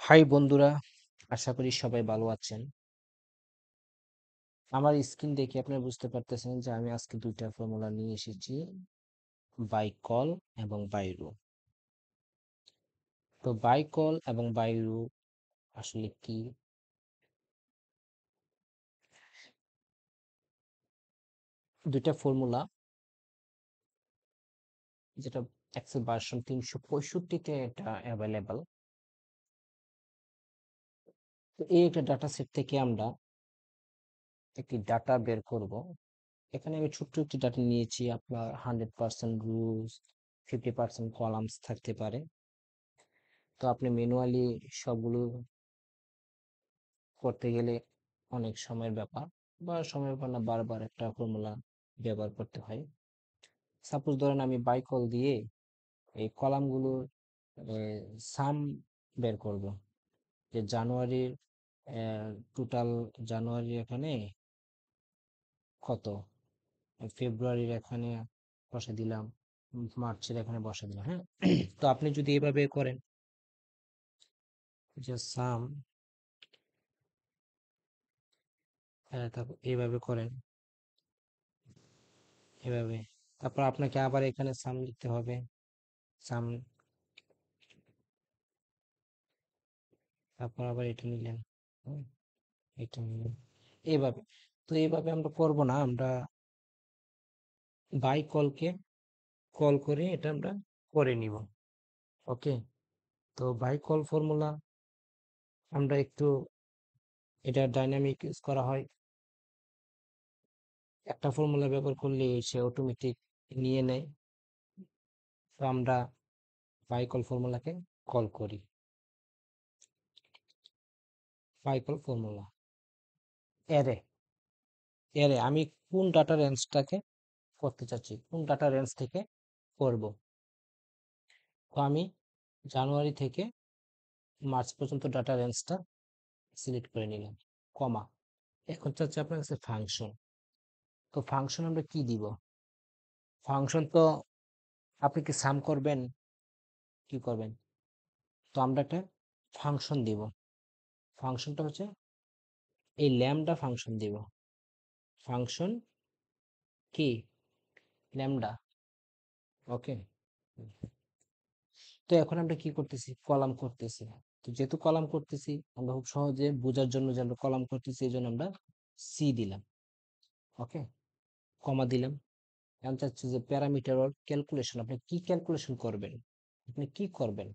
High বন্ধুরা, আশা করি সবাই ভালো আছেন। আমার স্ক্রিন দেখে আপনারা বুঝতে পারতেছেন যে আমি আজকে দুইটা ফর্মুলা নিয়ে এসেছি, বাইকল এবং বাইরু। তো বাইকল এবং বাইরু আসলে কি? দুইটা ফর্মুলা যেটা এক্সেল ভার্সন 365-তে এটা অ্যাভেলেবল। তো এই একটা ডাটা সেট থেকে আমরা একটি ডাটা বের করব। এখানে আমি ছোট্ট একটি ডাটা নিয়েছি, আপনার 100% রুলস, 50% কলামস থাকতে পারে। তো আপনি ম্যানুয়ালি সবগুলো করতে গেলে অনেক সময়ের ব্যাপার, বা সময়ের ব্যাপার না, বারবার একটা ফর্মুলা ব্যবহার করতে হয়। সাপোজ ধরেন আমি বাইকল দিয়ে এই কলামগুলোর সাম বের করব, যে জানুয়ারির টোটাল জানুয়ারি এখানে কত, ফেব্রুয়ারির এখানে বসে দিলাম, মার্চের এখানে বসে দিলাম। হ্যাঁ, তো আপনি যদি এভাবে করেন যে সাম, তারপর এইভাবে করেন, এভাবে, তারপর আপনাকে আবার এখানে সাম লিখতে হবে, সাম, তারপর আবার এটা নিলেন, হুম, এটা নিলেন, এইভাবে। তো এইভাবে আমরা করব না, আমরা বাই কলকে কল করে এটা আমরা করে নিব। ওকে, তো বাই কল ফর্মুলা আমরা একটু, এটা ডাইনামিক ইউজ করা হয়। একটা ফর্মুলা ব্যবহার করলে সে অটোমেটিক নিয়ে নেয়। তো আমরা বাই কল ফর্মুলাকে কল করি, বাই কল ফর্মুলা এরে, এরে আমি কোন ডাটা রেঞ্জটাকে করতে চাচ্ছি, কোন ডাটা রেঞ্জ থেকে করব। তো আমি জানুয়ারি থেকে মার্চ পর্যন্ত ডাটা রেঞ্জটা সিলেক্ট করে নিলাম, কমা। এখন চাচ্ছে আপনার কাছে ফাংশন। তো ফাংশন আমরা কি দিব? ফাংশন তো আপনি কি সাম করবেন, কি করবেন? তো আমরা একটা ফাংশন দিব। ফাংশনটা হচ্ছে এই ল্যামডা ফাংশন দিব। ফাংশন কি? ল্যামডা। ওকে, তো এখন আমরা কি করতেছি? কলাম করতেছি। তো যেহেতু কলাম করতেছি, আমরা খুব সহজে বোঝার জন্য যে আমরা কলাম করতেছি, এই জন্য আমরা সি দিলাম। ওকে, কমা দিলাম। এখন চাচ্ছি যে প্যারামিটার ওর ক্যালকুলেশন, আপনি কি ক্যালকুলেশন করবেন, আপনি কি করবেন?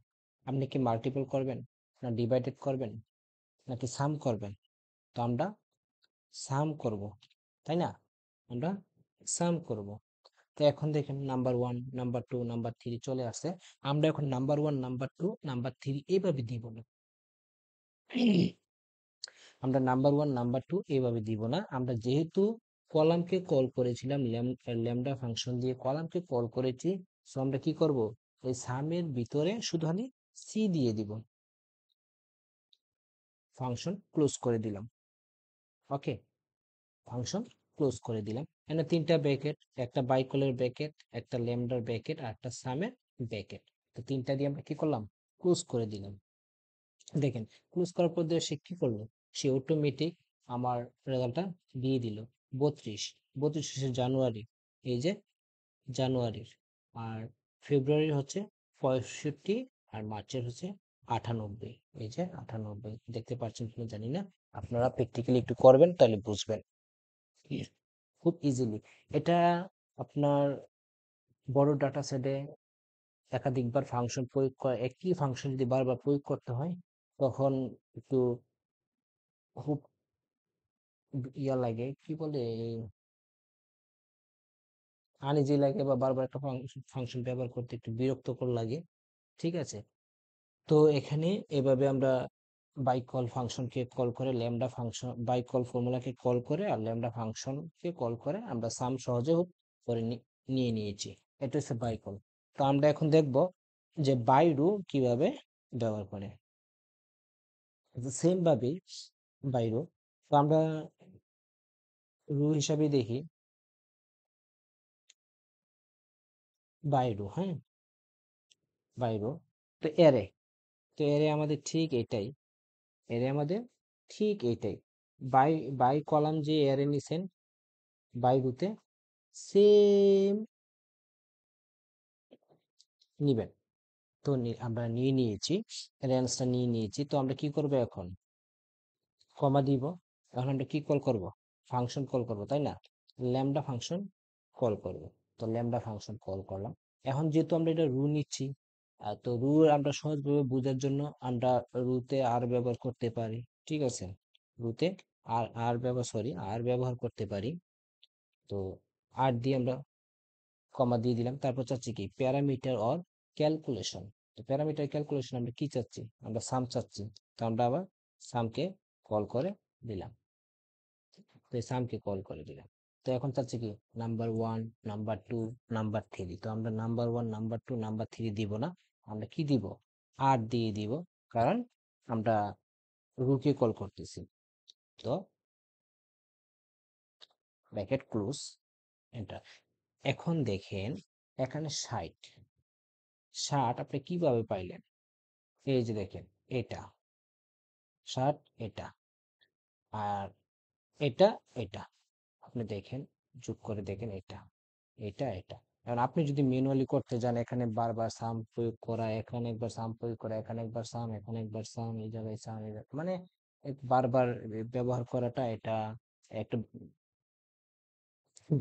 আপনি কি মাল্টিপল করবেন, না ডিভাইডেড করবেন, নাকি সাম করবেন? তো আমরা সাম করব, তাই না? আমরা সাম করব। তো এখন দেখেন number one, number two, number three চলে আসছে। আমরা এখন number one, number two, number three এইভাবে দিব না। আমরা নাম্বার ওয়ান, নাম্বার টু এইভাবে দিব না। আমরা যেহেতু কলামকে কল করেছিলাম, ল্যামডা ফাংশন দিয়ে কলামকে কল করেছি, সো আমরা কি করব? এই সামের ভিতরে শুধু খালি সি দিয়ে দিব, ফাংশন ক্লোজ করে দিলাম। ওকে, ফাংশন ক্লোজ করে দিলাম। এখানে তিনটা ব্র্যাকেট, একটা বাইকলের ব্র্যাকেট, একটা ল্যামডার ব্র্যাকেট, আর একটা সামের ব্র্যাকেট। তো তিনটা দিয়ে আমরা কি করলাম? ক্লোজ করে দিলাম। দেখেন, ক্লোজ করার পর দিয়ে সে কি করলো? সে অটোমেটিক আমার রেজাল্টটা দিয়ে দিল 32। 32 হচ্ছে জানুয়ারি, এই যে জানুয়ারির। আর ফেব্রুয়ারির হচ্ছে 65, আর মার্চের হচ্ছে 98। এই যে 98 দেখতে পাচ্ছেন কিনা জানি না, আপনারা প্র্যাকটিক্যালি একটু করবেন তাহলে বুঝবেন খুব ইজিলি। এটা আপনার বড় ডাটা সেটে একাধিকবার ফাংশন প্রয়োগ করা, একই ফাংশন যদি বারবার প্রয়োগ করতে হয়, তখন একটু খুব ইয়া লাগে, কি বলে, আনইজি লাগে, বা বারবার একটা ফাংশন ব্যবহার করতে একটু বিরক্তকর লাগে। ঠিক আছে, তো এখানে এভাবে আমরা বাই কল ফাংশনকে কল করে, ল্যামডা ফাংশন বাই কল ফর্মুলাকে কল করে আর ল্যামডা ফাংশনকে কল করে আমরা সাম সহজে করে নিয়ে নিয়েছি। এটা হচ্ছে বাই কল। তো আমরা এখন দেখব যে বাইরু কিভাবে ব্যবহার করে। সেম ভাবে বাইরু, তো আমরা রু হিসাবে দেখি বাইরু। হ্যাঁ, বাইরু, তো এরে, তো এরে আমাদের ঠিক এটাই, এরে আমাদের ঠিক এইটাই। বাই বাই কলাম যে এরে নিছেন বাই রুতে সেম নিবেন। তো আমরা নিয়ে নিয়েছি, রেঞ্জটা নিয়ে নিয়েছি। তো আমরা কি করব এখন? কমা দিব। এখন আমরা কি কল করব? ফাংশন কল করব, তাই না? ল্যামডা ফাংশন কল করব। তো ল্যামডা ফাংশন কল করলাম। এখন যেহেতু আমরা এটা রু নিচ্ছি, তো রু আমরা সহজভাবে বোঝার জন্য আমরা রুতে আর ব্যবহার করতে পারি। ঠিক আছে, রুতে আর আর ব্যবহার সরি আর ব্যবহার করতে পারি। তো আর দিয়ে আমরা কমা দিয়ে দিলাম। তারপর চাচ্ছি কি প্যারামিটার অর ক্যালকুলেশন। তো প্যারামিটার ক্যালকুলেশন আমরা কি চাচ্ছি? আমরা সাম চাচ্ছি। তো আমরা আবার সামকে কল করে দিলাম। তো এই সামকে কল করে দিলাম। তো এখন চাচ্ছি কি number one, number two, number three. তো আমরা number one, number two, number three দিব না, আমরা কি দিব? আর দিয়ে দিব, কারণ আমরা রুকে কল করতেছি। তো ব্র্যাকেট ক্লোজ, এন্টার। এখন দেখেন এখানে 60, 60 আপনি কিভাবে পাইলেন? এই যে দেখেন, এটা 60, এটা আর এটা, এটা আপনি দেখেন, যোগ করে দেখেন, এটা এটা এটা। কারণ আপনি যদি ম্যানুয়ালি করতে যান, এখানে বারবার সাম প্রয়োগ করা, এখানে একবার সাম প্রয়োগ করা, এখানে একবার সাম, এখানে একবার সাম, এই জায়গায় সাম, এই জায়গায় মানে বারবার ব্যবহার করাটা এটা একটা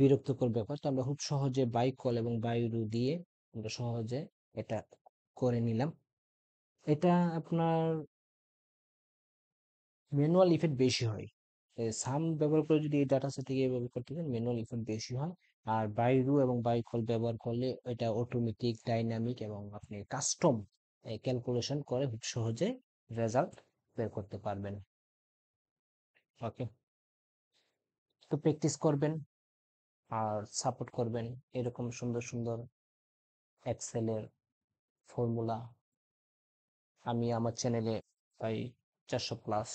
বিরক্তকর ব্যাপার। তো আমরা খুব সহজে বাই কল এবং বাই রু দিয়ে আমরা সহজে এটা করে নিলাম। এটা আপনার ম্যানুয়াল ইফেক্ট বেশি হয়। সাম ব্যবহার করে যদি এই ডাটা সেট থেকে ব্যবহার করতে চান, ম্যানুয়াল ইফেক্ট বেশি হয়। আর বাইরু এবং বাইকল ব্যবহার করলে এটা অটোমেটিক, ডাইনামিক এবং আপনি কাস্টম ক্যালকুলেশন করে খুব সহজে রেজাল্ট বের করতে পারবেন। ওকে, তো প্র্যাকটিস করবেন আর সাপোর্ট করবেন এরকম সুন্দর সুন্দর এক্সেলের ফর্মুলা। আমি আমার চ্যানেলে প্রায় 400+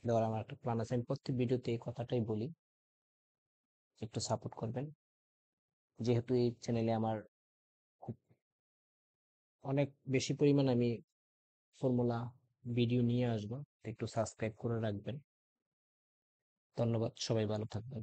দেওয়ার আমার একটা প্ল্যান আছে। আমি প্রত্যেক ভিডিওতে এই কথাটাই বলি, একটু সাপোর্ট করবেন। যেহেতু এই চ্যানেলে আমার খুব অনেক বেশি পরিমাণ আমি ফর্মুলা ভিডিও নিয়ে আসবো, একটু সাবস্ক্রাইব করে রাখবেন। ধন্যবাদ, সবাই ভালো থাকবেন।